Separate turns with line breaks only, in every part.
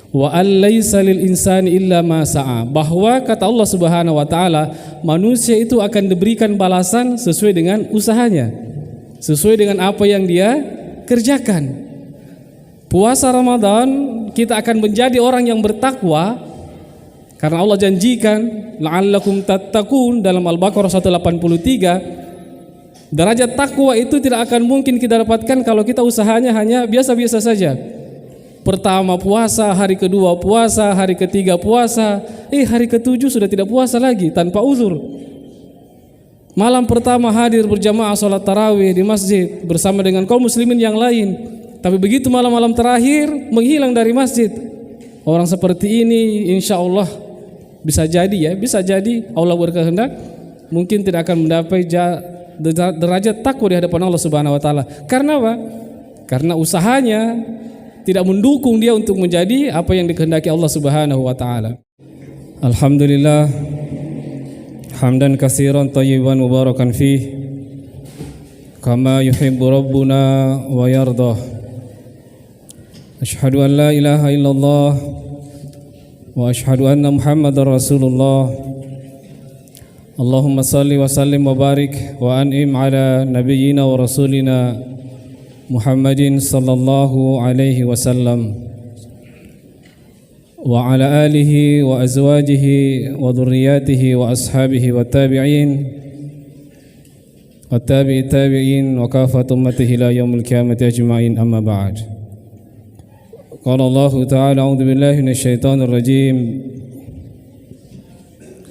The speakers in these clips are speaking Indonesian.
Wa allaisa lil insani illa ma sa'a, bahwa kata Allah Subhanahu wa taala manusia itu akan diberikan balasan sesuai dengan usahanya, sesuai dengan apa yang dia kerjakan. Puasa Ramadan kita akan menjadi orang yang bertakwa karena Allah janjikan la'allakum tattaqun dalam Al-Baqarah 183. Derajat takwa itu tidak akan mungkin kita dapatkan kalau kita usahanya hanya biasa-biasa saja. Pertama puasa, hari kedua puasa, hari ketiga puasa, hari ketujuh sudah tidak puasa lagi tanpa uzur. Malam pertama hadir berjamaah salat tarawih di masjid bersama dengan kaum muslimin yang lain, tapi begitu malam-malam terakhir menghilang dari masjid. Orang seperti ini insya Allah bisa jadi Allah berkehendak mungkin tidak akan mendapat derajat takwa di hadapan Allah Subhanahu wa taala. Karena apa? Karena usahanya tidak mendukung dia untuk menjadi apa yang dikehendaki Allah Subhanahu wa taala. Alhamdulillah hamdan katsiran thayyiban mubarakan fih kama yuhibbu rabbuna wa yardah. Asyhadu an la ilaha illallah wa asyhadu anna Muhammadar Rasulullah. Allahumma salli wa sallim wa barik wa an'im ala nabiyyina wa rasulina Muhammadin sallallahu alaihi wasallam wa ala alihi wa azwajihi wa dhurriyyatihi wa ashabihi wa tabi'in wa tabi'in wa kafat ummatihi ila yaumil qiyamati ajma'in, amma ba'd. Qala Allah ta'ala a'udzu billahi minasy syaithanir rajim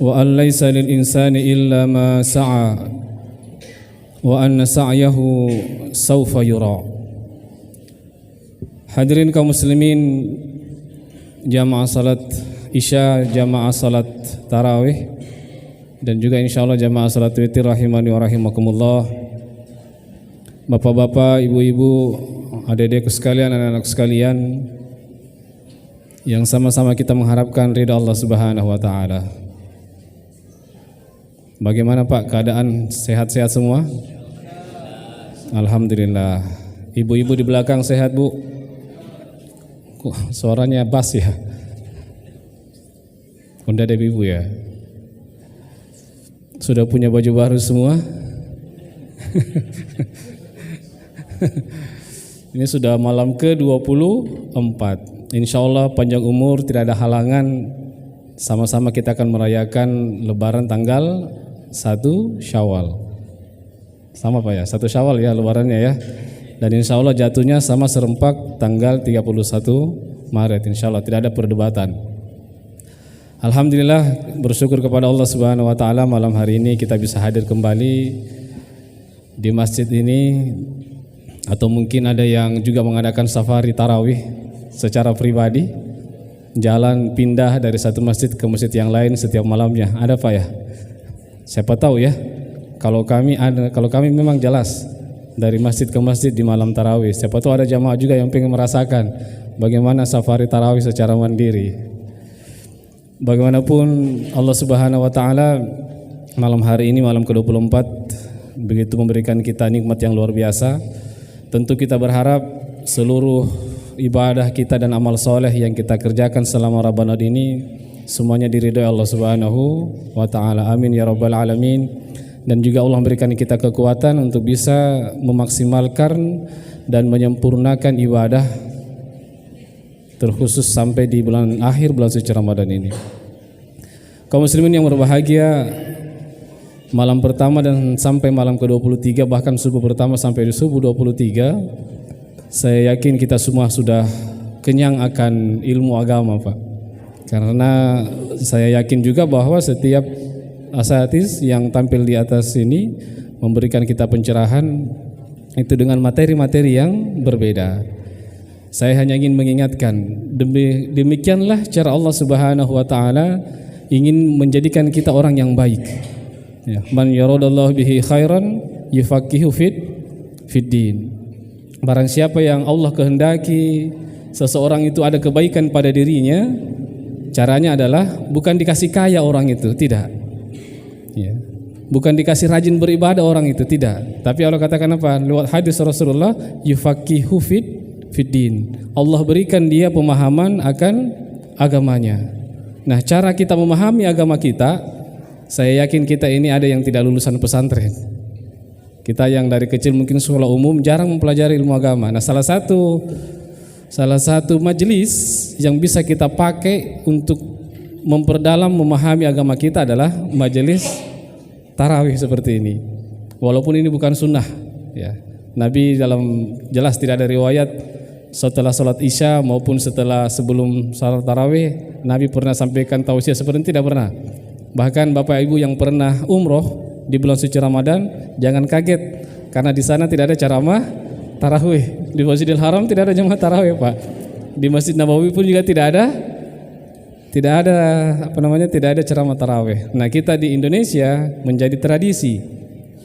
wa an laysa lil insani illa ma sa'a wa anna sa'yahu sawfa yura. Hadirin kaum muslimin, jamaah salat isya, jamaah salat tarawih, dan juga insyaallah jamaah salat witir rahimani wa rahimakumullah. Bapak-bapak, ibu-ibu, adik-adikku sekalian, anak-anak sekalian, yang sama-sama kita mengharapkan ridha Allah Subhanahu wa taala. Bagaimana Pak keadaan, sehat-sehat semua? Alhamdulillah. Ibu-ibu di belakang sehat Bu? Suaranya bass ya. Udah ada ibu ya. Sudah punya baju baru semua? Ini sudah malam ke-24. Insyaallah panjang umur, tidak ada halangan. Sama-sama kita akan merayakan Lebaran tanggal 1 Syawal. Sama Pak ya, 1 Syawal ya lebarannya ya. Dan insya Allah jatuhnya sama serempak tanggal 31 Maret. Insya Allah tidak ada perdebatan. Alhamdulillah, bersyukur kepada Allah Subhanahu wa taala malam hari ini kita bisa hadir kembali di masjid ini. Atau mungkin ada yang juga mengadakan safari tarawih secara pribadi, jalan pindah dari satu masjid ke masjid yang lain setiap malamnya. Ada Pak ya? Siapa tahu ya. Kalau kami memang jelas dari masjid ke masjid di malam tarawih. Siapa tahu ada jamaah juga yang pengen merasakan bagaimana safari tarawih secara mandiri. Bagaimanapun Allah Subhanahu wa taala malam hari ini, malam ke-24, begitu memberikan kita nikmat yang luar biasa. Tentu kita berharap seluruh ibadah kita dan amal soleh yang kita kerjakan selama Ramadan ini semuanya diridhai Allah Subhanahu wa taala. Amin ya rabbal alamin. Dan juga Allah memberikan kita kekuatan untuk bisa memaksimalkan dan menyempurnakan ibadah terkhusus sampai di akhir bulan suci Ramadan ini. Kaum muslimin yang berbahagia, malam pertama dan sampai malam ke-23, bahkan subuh pertama sampai di subuh 23, saya yakin kita semua sudah kenyang akan ilmu agama Pak. Karena saya yakin juga bahwa setiap asatiz yang tampil di atas ini memberikan kita pencerahan itu dengan materi-materi yang berbeda. Saya hanya ingin mengingatkan, demikianlah cara Allah Subhanahu wa taala ingin menjadikan kita orang yang baik. Ya, man yaradallahu bihi khairan yufaqihu fid din. Barang siapa yang Allah kehendaki seseorang itu ada kebaikan pada dirinya, caranya adalah bukan dikasih kaya orang itu, tidak. Ya. Bukan dikasih rajin beribadah orang itu, tidak. Tapi Allah katakan apa? Lewat hadis Rasulullah, yufaqihu fid din. Allah berikan dia pemahaman akan agamanya. Nah, cara kita memahami agama kita, saya yakin kita ini ada yang tidak lulusan pesantren. Kita yang dari kecil mungkin sekolah umum jarang mempelajari ilmu agama. Nah, salah satu majelis yang bisa kita pakai untuk memperdalam memahami agama kita adalah majelis tarawih seperti ini. Walaupun ini bukan sunnah, ya. Nabi dalam jelas tidak ada riwayat setelah salat Isya maupun sebelum salat tarawih Nabi pernah sampaikan tausiah seperti ini, tidak pernah. Bahkan Bapak Ibu yang pernah umroh di bulan suci Ramadan jangan kaget karena di sana tidak ada ceramah tarawih. Di Masjidil Haram tidak ada jemaah tarawih, Pak. Di Masjid Nabawi pun juga tidak ada ceramah tarawih. Nah, kita di Indonesia menjadi tradisi.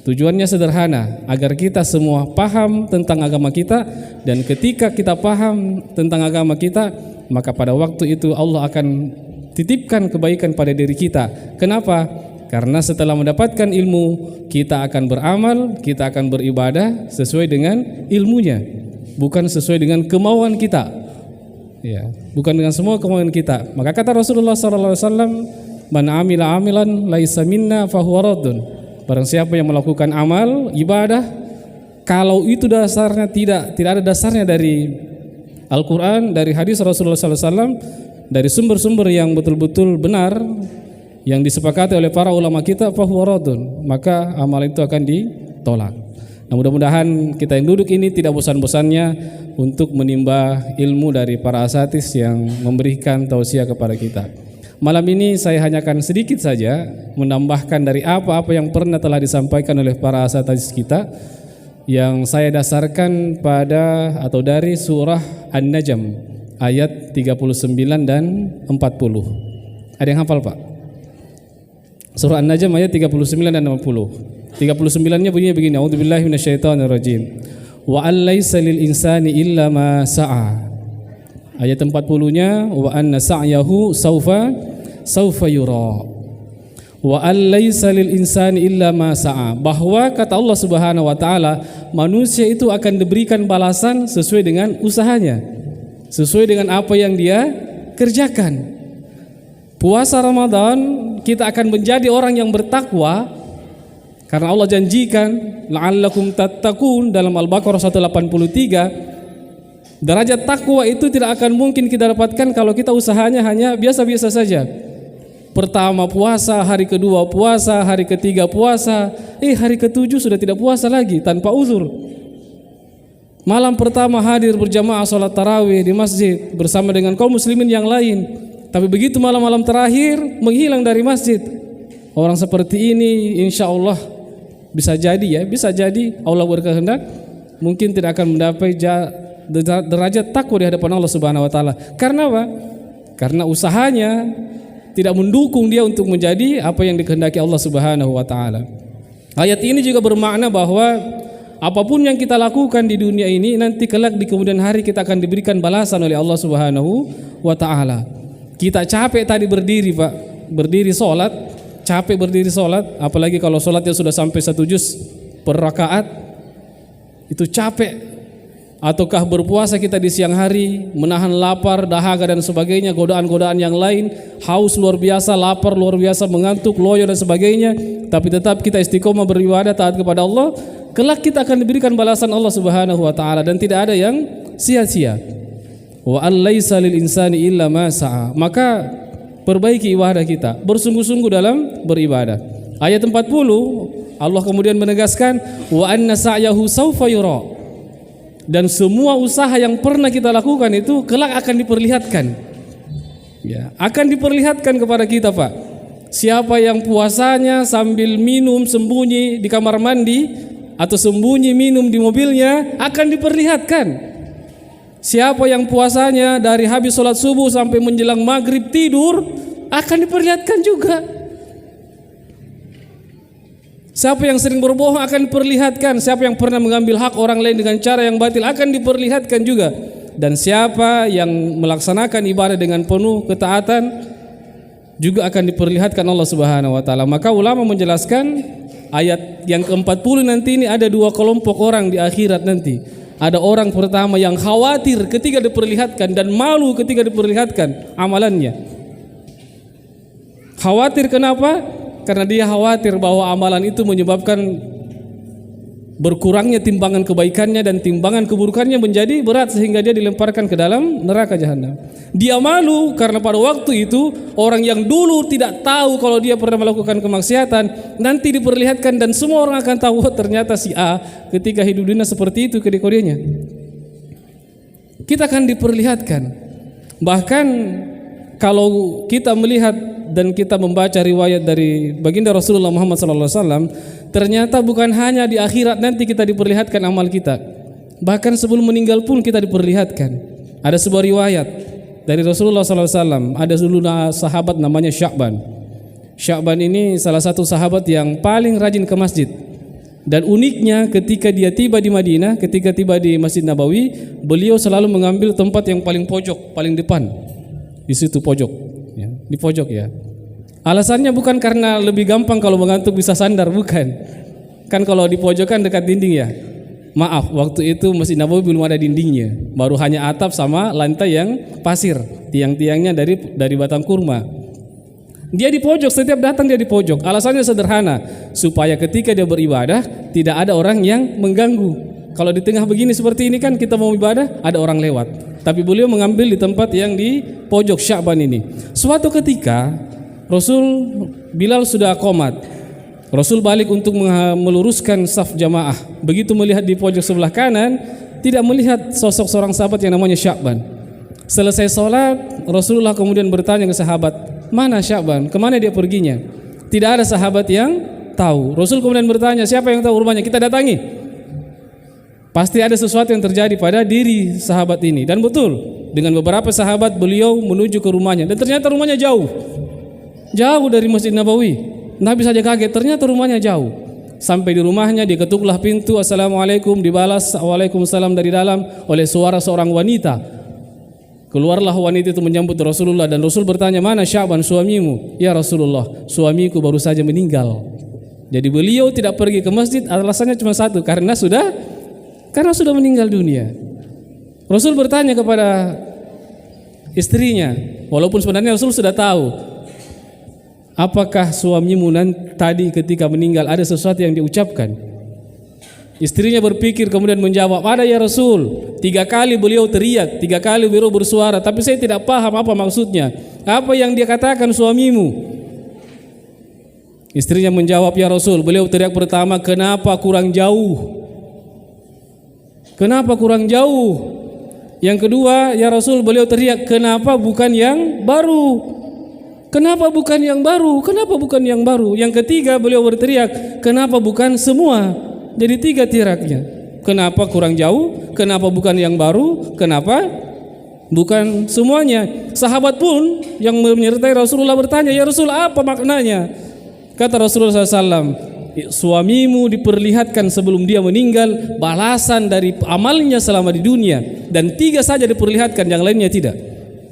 Tujuannya sederhana, agar kita semua paham tentang agama kita, dan ketika kita paham tentang agama kita, maka pada waktu itu Allah akan titipkan kebaikan pada diri kita. Kenapa? Karena setelah mendapatkan ilmu, kita akan beramal, kita akan beribadah sesuai dengan ilmunya, bukan sesuai dengan kemauan kita. Ya, bukan dengan semua kemauan kita. Maka kata Rasulullah SAW, "Man amila amilan laisa minna fahuwa raddun." Barang siapa yang melakukan amal ibadah, kalau itu dasarnya tidak ada dasarnya dari Al-Quran, dari hadis Rasulullah SAW, dari sumber-sumber yang betul-betul benar, yang disepakati oleh para ulama kita, fahuwa raddun, maka amal itu akan ditolak. Nah, mudah-mudahan kita yang duduk ini tidak bosan-bosannya untuk menimba ilmu dari para asatidz yang memberikan tausiah kepada kita. Malam ini saya hanya akan sedikit saja menambahkan dari apa-apa yang pernah telah disampaikan oleh para asatidz kita, yang saya dasarkan dari surah An-Najm ayat 39 dan 40. Ada yang hafal, Pak? Surah An-Najm ayat 39 dan 40. 39-nya bunyinya begini, A'udzubillahi minasyaitonirrajim. Wa allaysa lil insani illa ma sa'a. Ayat 40-nya, wa anna sa'yahu saufa yura. Wa allaysa lil insani illa ma sa'a. Bahwa kata Allah Subhanahu wa taala, manusia itu akan diberikan balasan sesuai dengan usahanya, sesuai dengan apa yang dia kerjakan. Puasa Ramadan kita akan menjadi orang yang bertakwa karena Allah janjikan la'allakum tattaqun dalam Al-Baqarah 183. Derajat takwa itu tidak akan mungkin kita dapatkan kalau kita usahanya hanya biasa-biasa saja. Pertama puasa, hari kedua puasa, hari ketiga puasa, hari ketujuh sudah tidak puasa lagi tanpa uzur. Malam pertama hadir berjamaah salat tarawih di masjid bersama dengan kaum muslimin yang lain, tapi begitu malam-malam terakhir menghilang dari masjid. Orang seperti ini insya Allah bisa jadi Allah berkehendak mungkin tidak akan mendapat derajat takwa di hadapan Allah Subhanahu wa taala. Karena apa? Karena usahanya tidak mendukung dia untuk menjadi apa yang dikehendaki Allah Subhanahu wa taala. Ayat ini juga bermakna bahwa apapun yang kita lakukan di dunia ini nanti kelak di kemudian hari kita akan diberikan balasan oleh Allah Subhanahu wa taala. Kita capek tadi berdiri, Pak, capek berdiri salat, apalagi kalau salatnya sudah sampai 1 juz per rakaat, itu capek. Ataukah berpuasa kita di siang hari, menahan lapar, dahaga dan sebagainya, godaan-godaan yang lain, haus luar biasa, lapar luar biasa, mengantuk, loyo dan sebagainya, tapi tetap kita istiqomah beribadah taat kepada Allah, kelak kita akan diberikan balasan Allah Subhanahu wa taala dan tidak ada yang sia-sia. Wa allaysa lil insani illa ma sa'a. Maka perbaiki ibadah kita, bersungguh-sungguh dalam beribadah. Ayat 40 Allah kemudian menegaskan wa anna sa'yahu saufa yura. Dan semua usaha yang pernah kita lakukan itu kelak akan diperlihatkan. Ya, akan diperlihatkan kepada kita, Pak. Siapa yang puasanya sambil minum sembunyi di kamar mandi atau sembunyi minum di mobilnya akan diperlihatkan. Siapa yang puasanya dari habis sholat subuh sampai menjelang maghrib tidur akan diperlihatkan juga. Siapa yang sering berbohong akan diperlihatkan. Siapa yang pernah mengambil hak orang lain dengan cara yang batil akan diperlihatkan juga. Dan siapa yang melaksanakan ibadah dengan penuh ketaatan juga akan diperlihatkan Allah Subhanahu wa taala. Maka ulama menjelaskan ayat yang ke-40 nanti ini ada 2 kelompok orang di akhirat nanti. ada orang pertama yang khawatir ketika diperlihatkan dan malu ketika diperlihatkan amalannya. Khawatir kenapa? Karena dia khawatir bahwa amalan itu menyebabkan berkurangnya timbangan kebaikannya dan timbangan keburukannya menjadi berat sehingga dia dilemparkan ke dalam neraka jahanam. Dia malu karena pada waktu itu orang yang dulu tidak tahu kalau dia pernah melakukan kemaksiatan nanti diperlihatkan dan semua orang akan tahu ternyata si A ketika hidup dunia seperti itu kedekodianya. Kita akan diperlihatkan. Bahkan kalau kita melihat dan kita membaca riwayat dari baginda Rasulullah Muhammad SAW, ternyata bukan hanya di akhirat nanti kita diperlihatkan amal kita, bahkan sebelum meninggal pun kita diperlihatkan. Ada sebuah riwayat dari Rasulullah SAW, ada dulu sahabat namanya Sya'ban. Sya'ban ini salah satu sahabat yang paling rajin ke masjid. Dan uniknya ketika dia tiba di Madinah, ketika tiba di Masjid Nabawi, beliau selalu mengambil tempat yang paling pojok, paling depan. Di situ pojok, ya, di pojok ya. Alasannya bukan karena lebih gampang kalau mengantuk bisa sandar, bukan. Kan kalau di pojokan dekat dinding ya. Maaf, waktu itu Masjid Nabawi belum ada dindingnya, baru hanya atap sama lantai yang pasir, tiang-tiangnya dari batang kurma. Dia di pojok, setiap datang dia di pojok. Alasannya sederhana, supaya ketika dia beribadah tidak ada orang yang mengganggu. Kalau di tengah begini seperti ini kan kita mau ibadah ada orang lewat. Tapi beliau mengambil di tempat yang di pojok Sya'ban ini. Suatu ketika Rasul Bilal sudah qomat. Rasul balik untuk meluruskan saf jamaah. Begitu melihat di pojok sebelah kanan, tidak melihat sosok seorang sahabat yang namanya Sya'ban. Selesai sholat, Rasulullah kemudian bertanya ke sahabat, mana Sya'ban? Kemana dia perginya? Tidak ada sahabat yang tahu. Rasul kemudian bertanya, siapa yang tahu rumahnya? Kita datangi. Pasti ada sesuatu yang terjadi pada diri sahabat ini. Dan betul, dengan beberapa sahabat beliau menuju ke rumahnya. Dan ternyata rumahnya jauh. Jauh dari Masjid Nabawi. Nabi saja kaget, ternyata rumahnya jauh. Sampai di rumahnya dia ketuklah pintu, assalamualaikum, dibalas waalaikumsalam dari dalam oleh suara seorang wanita. Keluarlah wanita itu menyambut Rasulullah dan Rasul bertanya, mana Sya'ban suamimu? Ya Rasulullah, suamiku baru saja meninggal. Jadi beliau tidak pergi ke masjid, alasannya cuma satu, karena sudah meninggal dunia. Rasul bertanya kepada istrinya, walaupun sebenarnya Rasul sudah tahu, apakah suamimu tadi ketika meninggal ada sesuatu yang diucapkan? Istrinya berpikir kemudian menjawab, ada ya Rasul. 3 kali beliau teriak, 3 kali beliau bersuara, tapi saya tidak paham apa maksudnya. Apa yang dia katakan suamimu? Istrinya menjawab, ya Rasul, beliau teriak pertama, kenapa kurang jauh? Kenapa kurang jauh? Yang kedua, ya Rasul, beliau teriak, kenapa bukan yang baru? Kenapa bukan yang baru? Kenapa bukan yang baru? Yang ketiga, beliau berteriak, kenapa bukan semua? Jadi 3 teriaknya. Kenapa kurang jauh? Kenapa bukan yang baru? Kenapa bukan semuanya? Sahabat pun yang menyertai Rasulullah bertanya, ya Rasul, apa maknanya? Kata Rasulullah SAW, suamimu diperlihatkan sebelum dia meninggal balasan dari amalnya selama di dunia, dan 3 saja diperlihatkan, yang lainnya tidak.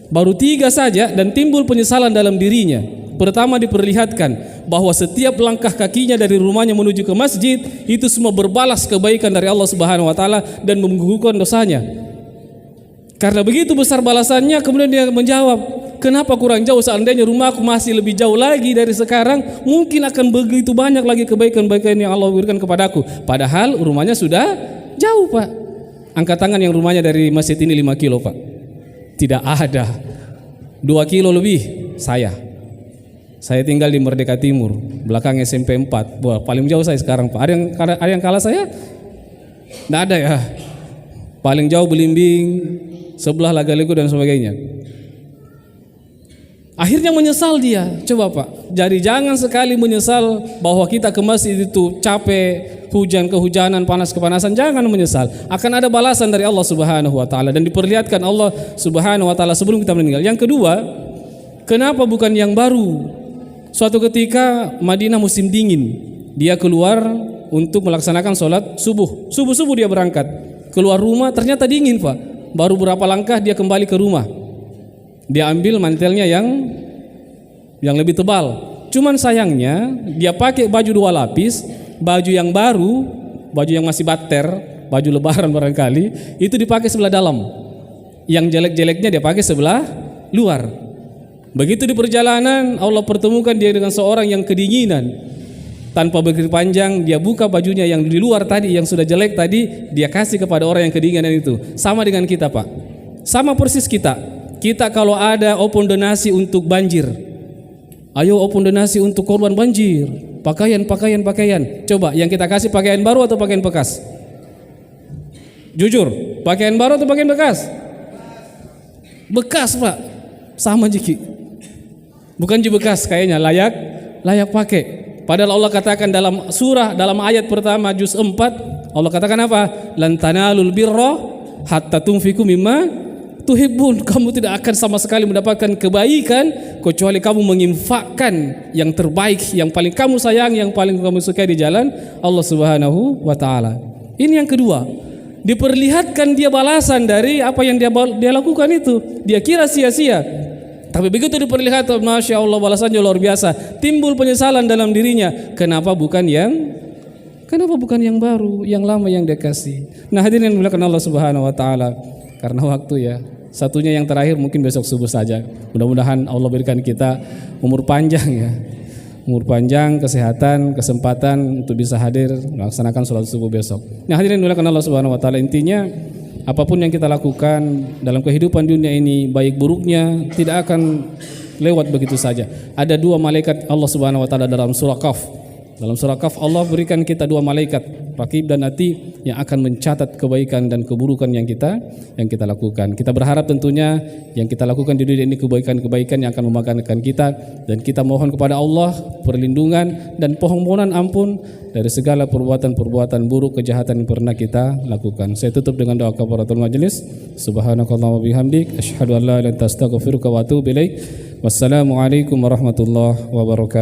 Baru 3 saja dan timbul penyesalan dalam dirinya. Pertama, diperlihatkan bahwa setiap langkah kakinya dari rumahnya menuju ke masjid itu semua berbalas kebaikan dari Allah Subhanahu wa taala dan menggugurkan dosanya. Karena begitu besar balasannya, kemudian dia menjawab, kenapa kurang jauh? Seandainya rumahku masih lebih jauh lagi dari sekarang, mungkin akan begitu banyak lagi kebaikan-kebaikan yang Allah berikan kepadaku. Padahal rumahnya sudah jauh, Pak. Angkat tangan yang rumahnya dari masjid ini 5 kilo, Pak. Tidak ada. 2 kilo lebih Saya tinggal di Merdeka Timur, belakang SMP 4. Wah, paling jauh saya sekarang, Pak. Ada yang kalah saya? Tidak ada ya. Paling jauh Belimbing, sebelah Lagaligo dan sebagainya. Akhirnya menyesal dia. Coba Pak, jadi jangan sekali menyesal bahwa kita ke masjid itu capek, hujan kehujanan, panas kepanasan. Jangan menyesal. Akan ada balasan dari Allah Subhanahu wa taala dan diperlihatkan Allah Subhanahu wa taala sebelum kita meninggal. Yang kedua, kenapa bukan yang baru? Suatu ketika Madinah musim dingin, dia keluar untuk melaksanakan sholat subuh. Subuh dia berangkat. Keluar rumah ternyata dingin, Pak. Baru berapa langkah dia kembali ke rumah. Dia ambil mantelnya yang lebih tebal. Cuman sayangnya dia pakai baju 2 lapis, baju yang baru, baju yang masih bater, baju lebaran barangkali, itu dipakai sebelah dalam. Yang jelek-jeleknya dia pakai sebelah luar. Begitu di perjalanan Allah pertemukan dia dengan seorang yang kedinginan. Tanpa berpikir panjang dia buka bajunya yang di luar tadi, yang sudah jelek tadi, dia kasih kepada orang yang kedinginan itu. Sama dengan kita, Pak. Sama persis kita. Kita kalau ada open donasi untuk banjir, ayo open donasi untuk korban banjir, pakaian. Coba yang kita kasih pakaian baru atau pakaian bekas? Jujur, pakaian baru atau pakaian bekas? Bekas, Pak. Sama Jiki. Bukan bekas, kayaknya layak pakai. Padahal Allah katakan dalam ayat pertama juz 4, Allah katakan apa? Lan tanalul birra hatta tunfiqu mimma tuhibbun. Kamu tidak akan sama sekali mendapatkan kebaikan kecuali kamu menginfakkan yang terbaik, yang paling kamu sayang, yang paling kamu sukai di jalan Allah Subhanahu wa taala. Ini yang kedua. Diperlihatkan dia balasan dari apa yang dia lakukan itu. Dia kira sia-sia. Tapi begitu diperlihatkan, Masya Allah, balasannya luar biasa. Timbul penyesalan dalam dirinya. Kenapa bukan yang baru, yang lama yang dia kasih. Nah, hadirin yang dimuliakan Allah Subhanahu wa taala, karena waktu ya. Satunya yang terakhir mungkin besok subuh saja. Mudah-mudahan Allah berikan kita umur panjang ya. Umur panjang, kesehatan, kesempatan untuk bisa hadir melaksanakan sholat subuh besok. Nah, hadirin dimuliakan Allah Subhanahu wa taala, intinya apapun yang kita lakukan dalam kehidupan dunia ini, baik buruknya tidak akan lewat begitu saja. Ada dua malaikat Allah Subhanahu wa taala dalam surah Qaf. Dalam surah Qaf Allah berikan kita dua malaikat, Raqib dan Atid, yang akan mencatat kebaikan dan keburukan yang kita lakukan. Kita berharap tentunya yang kita lakukan di dunia ini kebaikan-kebaikan yang akan membanggakan kita, dan kita mohon kepada Allah perlindungan dan permohonan ampun dari segala perbuatan-perbuatan buruk, kejahatan yang pernah kita lakukan. Saya tutup dengan doa kafaratul majelis. Subhanakallahumma bihamdik asyhadu an la ilaha illa anta astaghfiruka wa atubu ilaik. Wassalamualaikum warahmatullahi wabarakatuh.